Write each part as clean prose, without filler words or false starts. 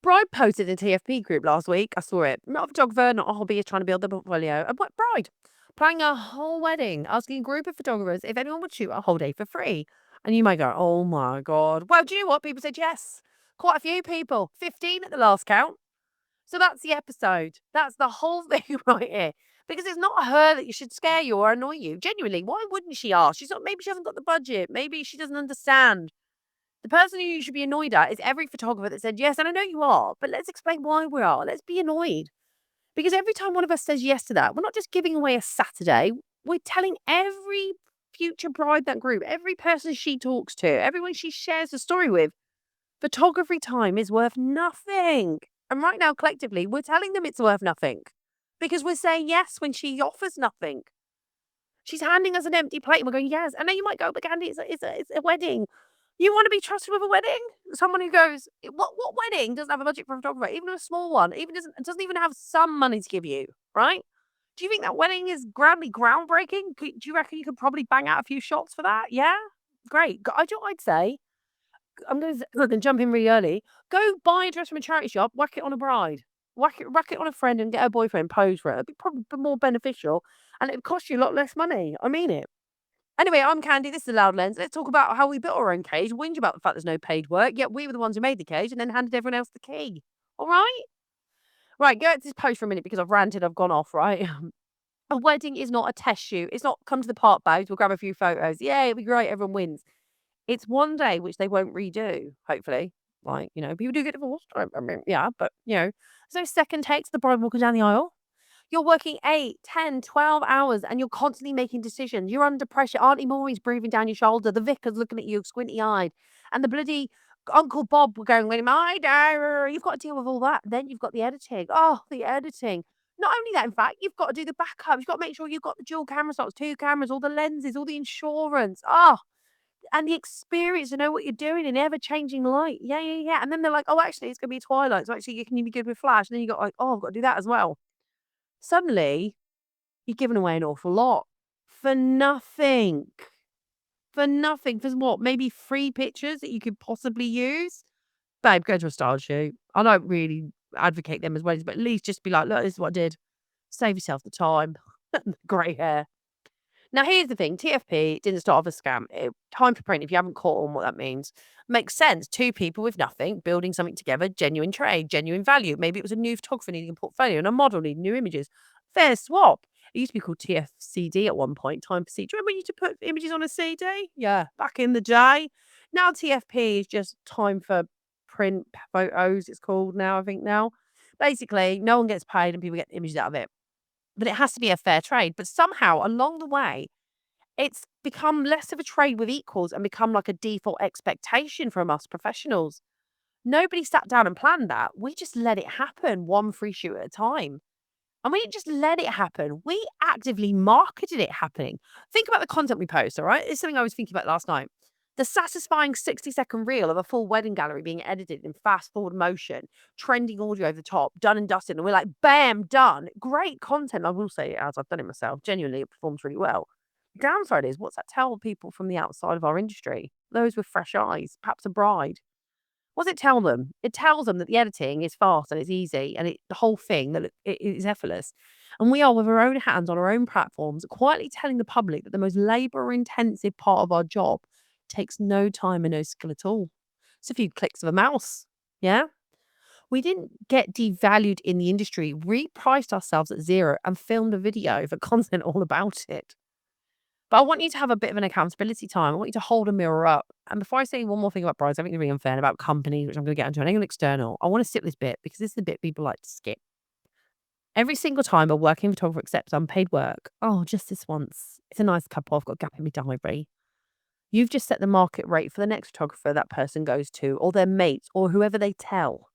Bride posted in the TFP group last week. I saw it. Not a photographer, not a hobbyist trying to build their portfolio. A bride planning a whole wedding, asking a group of photographers if anyone would shoot a whole day for free. And you might go, oh my God. Well, do you know what? People said yes. Quite a few people. 15 at the last count. So that's the episode. That's the whole thing right here. Because it's not her that you should scare you or annoy you. Genuinely, why wouldn't she ask? She's not, maybe she hasn't got the budget. Maybe she doesn't understand. The person who you should be annoyed at is every photographer that said yes, and I know you are, but let's explain why we are. Let's be annoyed. Because every time one of us says yes to that, we're not just giving away a Saturday, we're telling every future bride that group, every person she talks to, everyone she shares a story with, photography time is worth nothing. And right now, collectively, we're telling them it's worth nothing because we're saying yes when she offers nothing. She's handing us an empty plate and we're going, yes. And then you might go, but Khandie, it's a wedding. You want to be trusted with a wedding? Someone who goes, what wedding doesn't have a budget for a photographer, even a small one, even doesn't even have some money to give you, right? Do you think that wedding is grandly groundbreaking? Do you reckon you could probably bang out a few shots for that? Yeah? Great. I do what I'd say. I'm going to jump in really early. Go buy a dress from a charity shop, whack it on a bride. Whack it on a friend and get her boyfriend pose for it. It'd be probably more beneficial and it'd cost you a lot less money. I mean it. Anyway, I'm Khandie. This is Loud Lens. Let's talk about how we built our own cage, whinge about the fact there's no paid work, yet we were the ones who made the cage and then handed everyone else the key. All right? Right, go to this post for a minute because I've ranted, I've gone off, right? A wedding is not a test shoot. It's not come to the park, babes. We'll grab a few photos. Yeah, it'll be great. Everyone wins. It's one day which they won't redo, hopefully. Like, people do get divorced. I mean, yeah, but, there's no second takes. The bride walking down the aisle. You're working 8, 10, 12 hours and you're constantly making decisions. You're under pressure. Auntie Maureen's breathing down your shoulder. The vicar's looking at you squinty-eyed. And the bloody Uncle Bob going, "Well, my day." You've got to deal with all that. Then you've got the editing. Oh, the editing. Not only that, in fact, you've got to do the backup. You've got to make sure you've got the dual camera slots, 2 cameras, all the lenses, all the insurance. Oh, and the experience to know what you're doing in ever-changing light. Yeah, yeah, yeah. And then they're like, oh, actually, it's going to be twilight. So actually, can you be good with flash? And then you got like, oh, I've got to do that as well. Suddenly, you're giving away an awful lot for nothing. For nothing. For what? Maybe 3 pictures that you could possibly use? Babe, go to a style shoot. I don't really advocate them as weddings, but at least just be like, look, this is what I did. Save yourself the time. The grey hair. Now, here's the thing. TFP didn't start off as a scam. Time for print, if you haven't caught on what that means, makes sense. 2 people with nothing, building something together, genuine trade, genuine value. Maybe it was a new photographer needing a portfolio and a model needing new images. Fair swap. It used to be called TFCD at one point, time for CD. Do you remember when you used to put images on a CD? Yeah, back in the day. Now TFP is just time for print photos, it's called now, I think now. Basically, no one gets paid and people get images out of it. But it has to be a fair trade. But somehow along the way, it's become less of a trade with equals and become like a default expectation from us professionals. Nobody sat down and planned that. We just let it happen, one free shoot at a time. And we didn't just let it happen. We actively marketed it happening. Think about the content we post, all right? It's something I was thinking about last night. The satisfying 60-second reel of a full wedding gallery being edited in fast forward motion, trending audio over the top, done and dusted. And we're like, bam, done. Great content. I will say, as I've done it myself, genuinely, it performs really well. The downside is, what's that tell people from the outside of our industry? Those with fresh eyes, perhaps a bride. What does it tell them? It tells them that the editing is fast and it's easy and the whole thing that it is effortless. And we are with our own hands on our own platforms, quietly telling the public that the most labor intensive part of our job takes no time and no skill at all. It's a few clicks of a mouse. Yeah. We didn't get devalued in the industry, repriced ourselves at zero and filmed a video for content all about it. But I want you to have a bit of an accountability time. I want you to hold a mirror up. And before I say one more thing about brides, I think it's really unfair about companies, which I'm going to get into, and anyone external, I want to skip this bit because this is the bit people like to skip. Every single time a working photographer accepts unpaid work, oh, just this once. It's a nice couple. I've got a gap in my diary. You've just set the market rate for the next photographer that person goes to, or their mates, or whoever they tell.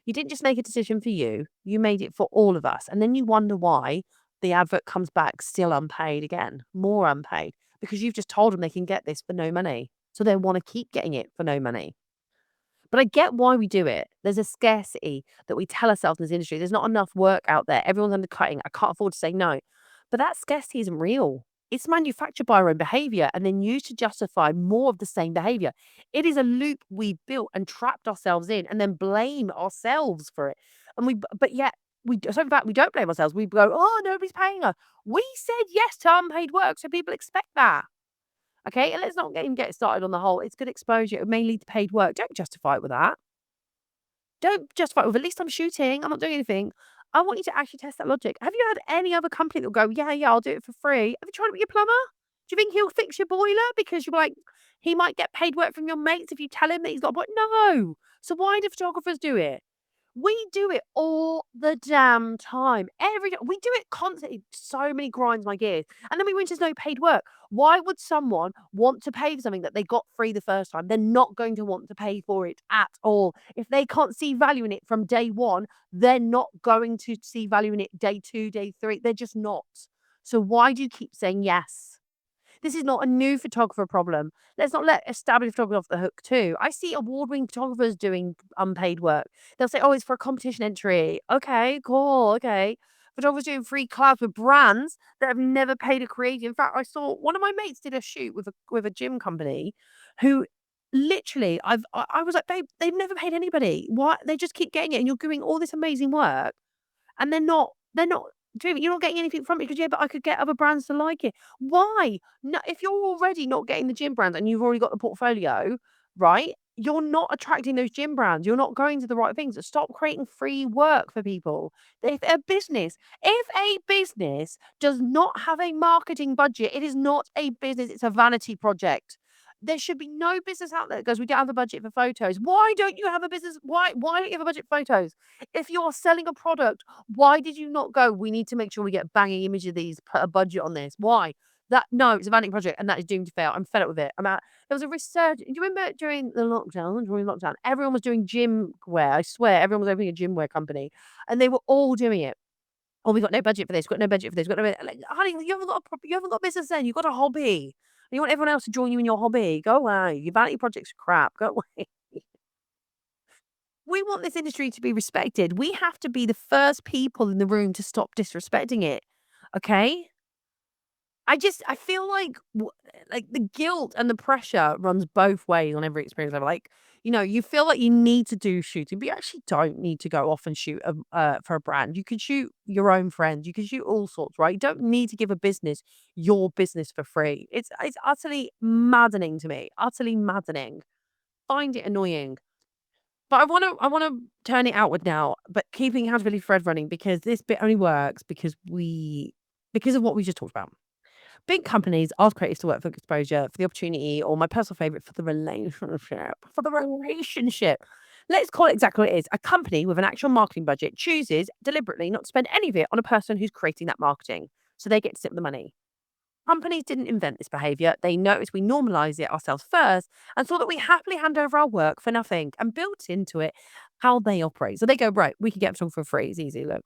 You didn't just make a decision for you made it for all of us. And then you wonder why the advert comes back still unpaid again, more unpaid, because you've just told them they can get this for no money. So they want to keep getting it for no money. But I get why we do it. There's a scarcity that we tell ourselves in this industry. There's not enough work out there. Everyone's undercutting. I can't afford to say no. But that scarcity isn't real. It's manufactured by our own behavior and then used to justify more of the same behavior. It is a loop we built and trapped ourselves in and then blame ourselves for it. And but yet, so in fact, we don't blame ourselves. We go, oh, nobody's paying us. We said yes to unpaid work, so people expect that. Okay. And let's not even get started on the whole. It's good exposure. It may lead to paid work. Don't justify it with that. Don't justify it with, at least I'm shooting. I'm not doing anything. I want you to actually test that logic. Have you had any other company that'll go, yeah, yeah, I'll do it for free? Have you tried it with your plumber? Do you think he'll fix your boiler because you're like, he might get paid work from your mates if you tell him that he's got a boiler? No. So why do photographers do it? We do it all the damn time. We do it constantly. So many grinds my gears. And then we went, there's no paid work. Why would someone want to pay for something that they got free the first time? They're not going to want to pay for it at all. If they can't see value in it from day one, they're not going to see value in it day two, day three. They're just not. So why do you keep saying yes? This is not a new photographer problem. Let's not let established photographers off the hook too. I see award-winning photographers doing unpaid work. They'll say, "Oh, it's for a competition entry." Okay, cool. Okay. Photographers doing free collabs with brands that have never paid a creative. In fact, I saw one of my mates did a shoot with a gym company who literally I was like, babe, they've never paid anybody. Why they just keep getting it and you're doing all this amazing work and they're not doing it. You're not getting anything from it because, yeah, but I could get other brands to like it. Why? No, if you're already not getting the gym brands and you've already got the portfolio, right? You're not attracting those gym brands. You're not going to the right things. Stop creating free work for people. If a business does not have a marketing budget, it is not a business, it's a vanity project. There should be no business out there that goes, we don't have a budget for photos. Why don't you have a business? Why don't you have a budget for photos? If you're selling a product, why did you not go, we need to make sure we get banging image of these, put a budget on this? Why? That no, it's a vanity project and that is doomed to fail. I'm fed up with it. There was a research. Do you remember during lockdown, everyone was doing gym wear. I swear, everyone was opening a gym wear company and they were all doing it. Oh, we got no budget for this. Got no budget for this. Got no. Like, honey, you haven't got business. Then you've got a hobby. And you want everyone else to join you in your hobby. Go away. Your vanity projects are crap. Go away. We want this industry to be respected. We have to be the first people in the room to stop disrespecting it. Okay? I feel like the guilt and the pressure runs both ways on every experience ever. Like, you feel like you need to do shooting, but you actually don't need to go off and shoot for a brand. You can shoot your own friends. You can shoot all sorts, right? You don't need to give a business your business for free. It's utterly maddening to me. Utterly maddening. Find it annoying. But I wanna turn it outward now, but keeping accountability thread running because this bit only works because of what we just talked about. Big companies ask creators to work for exposure, for the opportunity, or my personal favorite, for the relationship. For the relationship. Let's call it exactly what it is. A company with an actual marketing budget chooses deliberately not to spend any of it on a person who's creating that marketing. So they get to sit with the money. Companies didn't invent this behavior. They noticed we normalized it ourselves first and saw that we happily hand over our work for nothing and built into it how they operate. So they go, right, we can get something for free. It's easy. Look,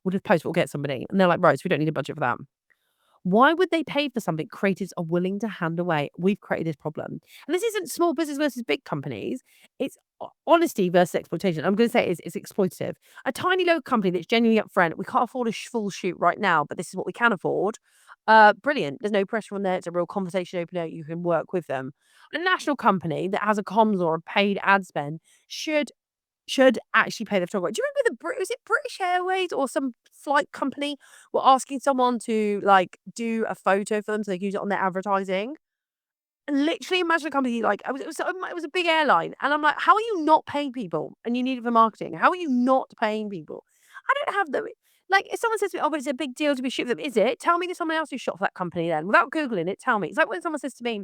we'll just post, we'll get somebody. And they're like, right, so we don't need a budget for that. Why would they pay for something creators are willing to hand away? We've created this problem. And this isn't small business versus big companies. It's honesty versus exploitation. I'm going to say it's exploitative. A tiny local company that's genuinely upfront. We can't afford a full shoot right now, but this is what we can afford. Brilliant. There's no pressure on there. It's a real conversation opener. You can work with them. A national company that has a comms or a paid ad spend should actually pay the photographer. Do you remember was it British Airways or some flight company were asking someone to, like, do a photo for them so they could use it on their advertising? And literally imagine a company like it was a big airline, and I'm like, "How are you not paying people and you need it for marketing? How are you not paying people?" I don't have the like, if someone says to me, "Oh, but it's a big deal to be shooting them," is it? Tell me there's someone else who shot for that company then. Without Googling it, tell me. It's like when someone says to me,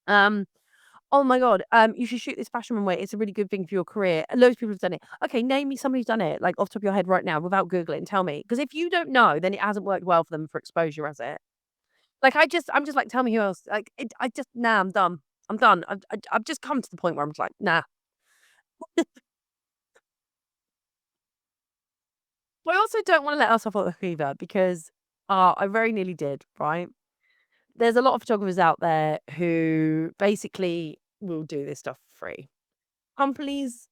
um oh my god, you should shoot this fashion runway. It's a really good thing for your career. And loads of people have done it. Okay, name me somebody who's done it, like off the top of your head right now, without Googling. Tell me. Because if you don't know, then it hasn't worked well for them for exposure, has it? Like I'm just like, tell me who else. Like nah, I'm done. I'm done. I've just come to the point where I'm just like, nah. But I also don't want to let ourselves off the hook either because I very nearly did. Right? There's a lot of photographers out there who basically will do this stuff for free. Companies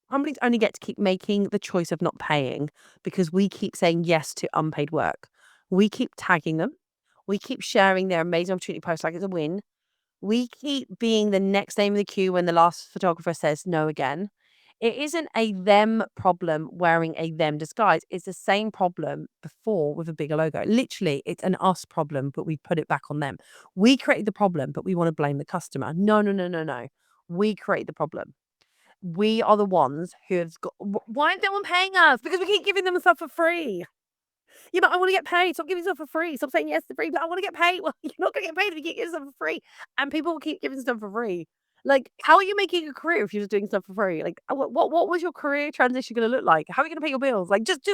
Companies only get to keep making the choice of not paying because we keep saying yes to unpaid work. We keep tagging them. We keep sharing their amazing opportunity posts like it's a win. We keep being the next name in the queue when the last photographer says no again. It isn't a them problem wearing a them disguise. It's the same problem before with a bigger logo. Literally, it's an us problem, but we put it back on them. We created the problem, but we want to blame the customer. No, no, no, no, no. We create the problem. We are the ones who have got. Why aren't no one paying us? Because we keep giving them stuff for free. Yeah, but I want to get paid. Stop giving stuff for free. Stop saying yes to free, but I want to get paid. Well, you're not going to get paid if you keep giving stuff for free. And people will keep giving stuff for free. Like, how are you making a career if you're just doing stuff for free? Like, what was your career transition going to look like? How are you going to pay your bills? Like, just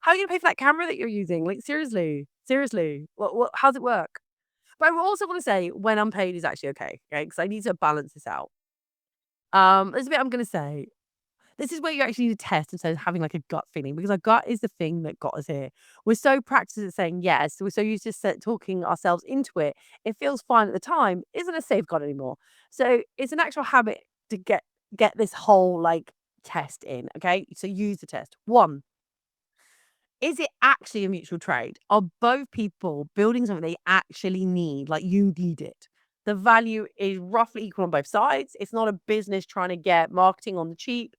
how are you going to pay for that camera that you're using? Like, seriously, seriously, how's it work? But I also want to say when unpaid is actually okay, okay? Because I need to balance this out. There's a bit I'm going to say. This is where you actually need to test instead of having like a gut feeling because our gut is the thing that got us here. We're so practiced at saying yes. We're so used to talking ourselves into it. It feels fine at the time. Isn't a safeguard anymore. So it's an actual habit to get this whole like test in. Okay. So use the test. One, is it actually a mutual trade? Are both people building something they actually need? Like you need it. The value is roughly equal on both sides. It's not a business trying to get marketing on the cheap.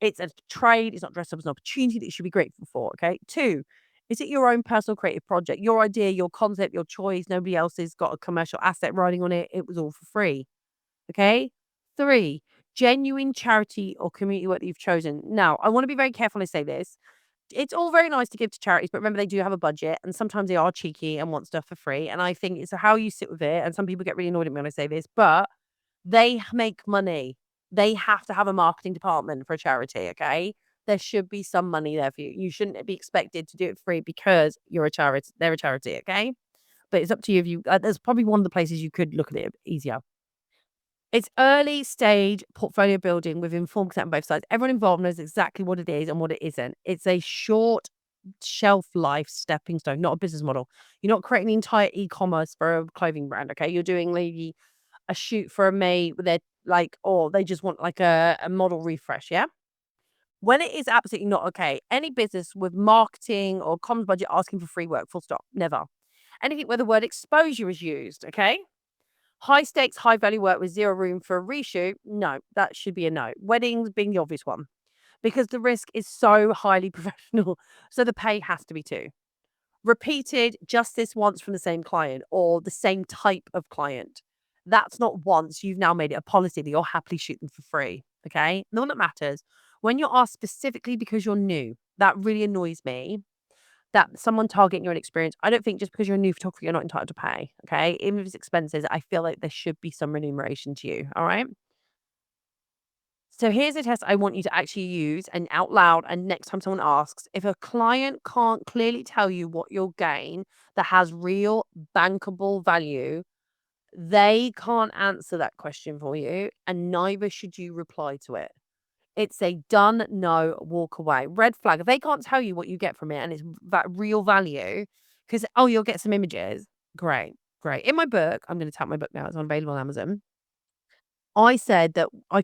It's a trade. It's not dressed up as an opportunity that you should be grateful for. Okay. Two, is it your own personal creative project? Your idea, your concept, your choice. Nobody else has got a commercial asset riding on it. It was all for free. Okay. Three, genuine charity or community work that you've chosen. Now, I want to be very careful when I say this. It's all very nice to give to charities, but remember they do have a budget and sometimes they are cheeky and want stuff for free. And I think it's how you sit with it. And some people get really annoyed at me when I say this, but they make money. They have to have a marketing department for a charity, okay? There should be some money there for you. You shouldn't be expected to do it free because you're a charity. They're a charity, okay? But it's up to you if you there's probably one of the places you could look at it easier. It's early stage portfolio building with informed consent on both sides. Everyone involved knows exactly what it is and what it isn't. It's a short shelf life stepping stone, not a business model. You're not creating the entire e-commerce for a clothing brand, okay? You're doing maybe a shoot for a May where they're like, or they just want like a model refresh, yeah? When it is absolutely not okay, any business with marketing or comms budget asking for free work, full stop, never. Anything where the word exposure is used, okay? High stakes, high value work with zero room for a reshoot, no, that should be a no. Weddings being the obvious one because the risk is so highly professional. So the pay has to be too. Repeated just this once from the same client or the same type of client. That's not once. You've now made it a policy that you'll happily shoot them for free. Okay. The one that matters when you're asked specifically because you're new, that really annoys me. That someone targeting your experience. I don't think just because you're a new photographer, you're not entitled to pay. Okay. Even if it's expenses, I feel like there should be some remuneration to you. All right. So here's a test I want you to actually use and out loud. And next time someone asks, if a client can't clearly tell you what you'll gain that has real bankable value, they can't answer that question for you, and neither should you reply to it. It's a done, no, walk away. Red flag. If they can't tell you what you get from it and it's that real value, because, oh, you'll get some images. Great, great. In my book, I'm going to tap my book now. It's on available on Amazon. I said that I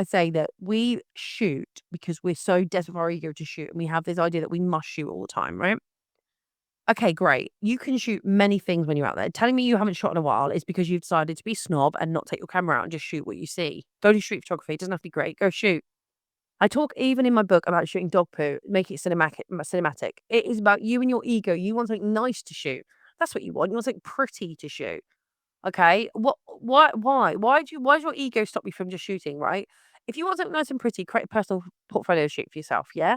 say that we shoot because we're so desperate for our ego to shoot, and we have this idea that we must shoot all the time, right? Okay, great. You can shoot many things when you're out there. Telling me you haven't shot in a while is because you've decided to be snob and not take your camera out and just shoot what you see. Go do street photography. It doesn't have to be great. Go shoot. I talk even in my book about shooting dog poo, make it cinematic. It is about you and your ego. You want something nice to shoot. That's what you want. You want something pretty to shoot. Okay. Why does your ego stop you from just shooting, right? If you want something nice and pretty, create a personal portfolio shoot for yourself, yeah?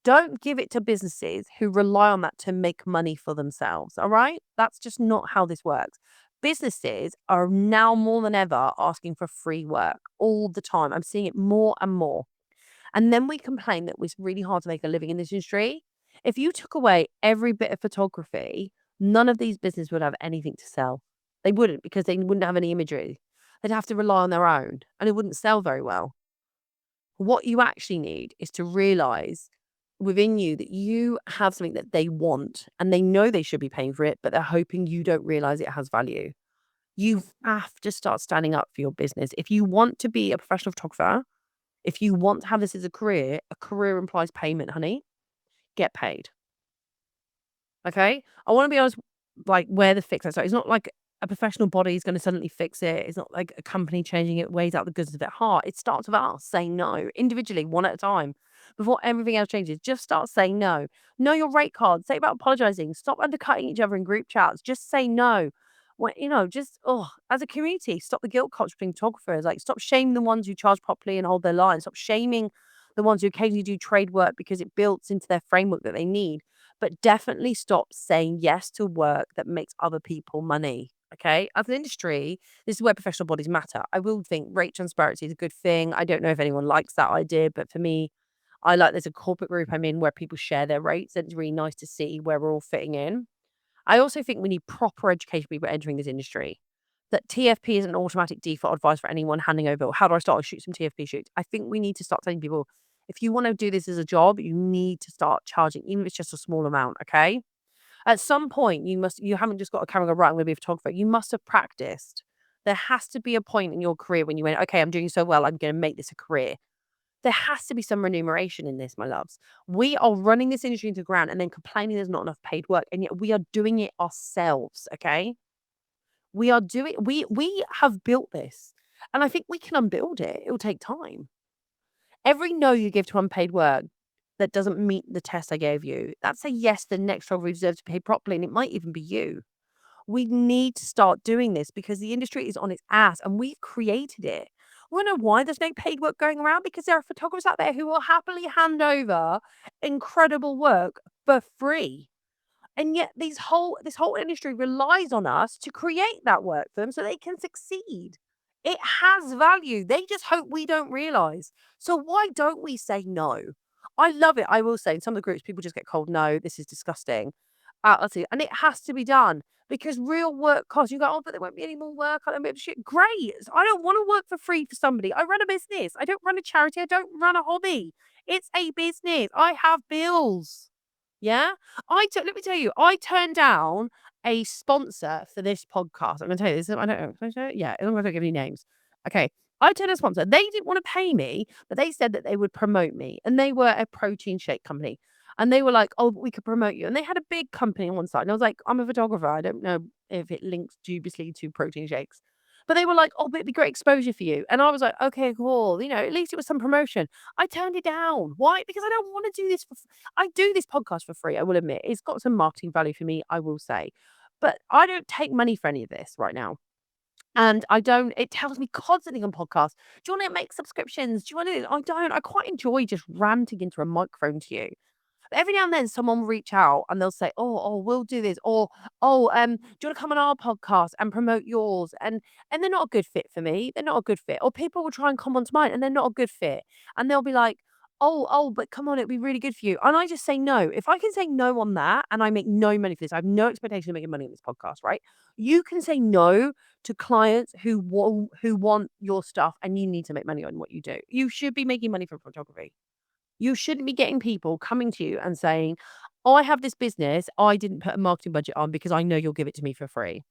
Don't give it to businesses who rely on that to make money for themselves. All right? That's just not how this works. Businesses are now more than ever asking for free work all the time. I'm seeing it more and more. And then we complain that it's really hard to make a living in this industry. If you took away every bit of photography, none of these businesses would have anything to sell. They wouldn't because they wouldn't have any imagery. They'd have to rely on their own and it wouldn't sell very well. What you actually need is to realize within you that you have something that they want and they know they should be paying for it, but they're hoping you don't realize it has value. You have to start standing up for your business. If you want to be a professional photographer, if you want to have this as a career implies payment, honey. Get paid. Okay? I want to be honest. like where the fix is. So it's not like a professional body is going to suddenly fix it. It's not like a company changing it weighs out the goods of their heart. It starts with us saying no individually, one at a time, before everything else changes. Just start saying no. Know your rate card. Say about apologizing. Stop undercutting each other in group chats. Just say no. When, just as a community, stop the guilt culture between photographers. Like, stop shaming the ones who charge properly and hold their line. Stop shaming the ones who occasionally do trade work because it builds into their framework that they need. But definitely stop saying yes to work that makes other people money. Okay. As an industry, this is where professional bodies matter. I will think rate transparency is a good thing. I don't know if anyone likes that idea, but for me, I like there's a corporate group I'm in where people share their rates. And it's really nice to see where we're all fitting in. I also think we need proper education for people entering this industry. That TFP is an automatic default advice for anyone handing over. How do I start to shoot some TFP shoots? I think we need to start telling people, if you want to do this as a job, you need to start charging, even if it's just a small amount. Okay. At some point, you haven't just got a camera and go, right, I'm going to be a photographer. You must have practiced. There has to be a point in your career when you went, okay, I'm doing so well, I'm going to make this a career. There has to be some remuneration in this, my loves. We are running this industry into the ground and then complaining there's not enough paid work, and yet we are doing it ourselves, okay? We have built this, and I think we can unbuild it. It will take time. Every no you give to unpaid work that doesn't meet the test I gave you, that's a yes, the next job we deserve to pay properly, and it might even be you. We need to start doing this because the industry is on its ass and we've created it. We know why there's no paid work going around, because there are photographers out there who will happily hand over incredible work for free. And yet this whole industry relies on us to create that work for them so they can succeed. It has value. They just hope we don't realize. So why don't we say no? I love it. I will say in some of the groups, people just get cold no. This is disgusting. Let's see. And it has to be done because real work costs. You go, oh, but there won't be any more work. I don't give a shit. Great. I don't want to work for free for somebody. I run a business. I don't run a charity. I don't run a hobby. It's a business. I have bills. Yeah. Let me tell you, I turned down a sponsor for this podcast. I'm gonna tell you this. I don't know. Can I say it? Yeah, as long as I don't give any names. Okay. I turned a sponsor. They didn't want to pay me, but they said that they would promote me. And they were a protein shake company. And they were like, oh, but we could promote you. And they had a big company on one side. And I was like, I'm a photographer. I don't know if it links dubiously to protein shakes. But they were like, oh, but it'd be great exposure for you. And I was like, okay, cool. At least it was some promotion. I turned it down. Why? Because I don't want to do this I do this podcast for free, I will admit. It's got some marketing value for me, I will say. But I don't take money for any of this right now. And it tells me constantly on podcasts, do you want to make subscriptions? Do you want to? I don't. I quite enjoy just ranting into a microphone to you. Every now and then someone will reach out and they'll say, "Oh, we'll do this," or do you want to come on our podcast and promote yours? And they're not a good fit for me. They're not a good fit. Or people will try and come onto mine and they're not a good fit. And they'll be like, but come on, it'd be really good for you. And I just say no. If I can say no on that and I make no money for this, I have no expectation of making money on this podcast, right? You can say no to clients who want your stuff and you need to make money on what you do. You should be making money from photography. You shouldn't be getting people coming to you and saying, "Oh, I have this business. I didn't put a marketing budget on because I know you'll give it to me for free.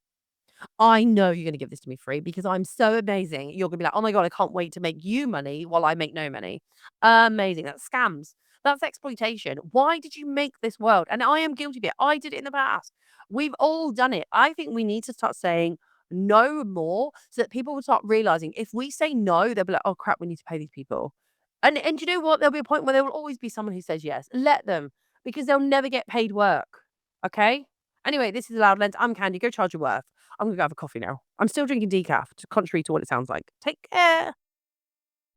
I know you're going to give this to me free because I'm so amazing." You're going to be like, "Oh my God, I can't wait to make you money while I make no money." Amazing. That's scams. That's exploitation. Why did you make this world? And I am guilty of it. I did it in the past. We've all done it. I think we need to start saying no more so that people will start realizing if we say no, they'll be like, oh crap, we need to pay these people. And you know what? There'll be a point where there will always be someone who says yes. Let them, because they'll never get paid work. Okay? Anyway, this is Loud Lens. I'm Khandie. Go charge your worth. I'm gonna go have a coffee now. I'm still drinking decaf, contrary to what it sounds like. Take care.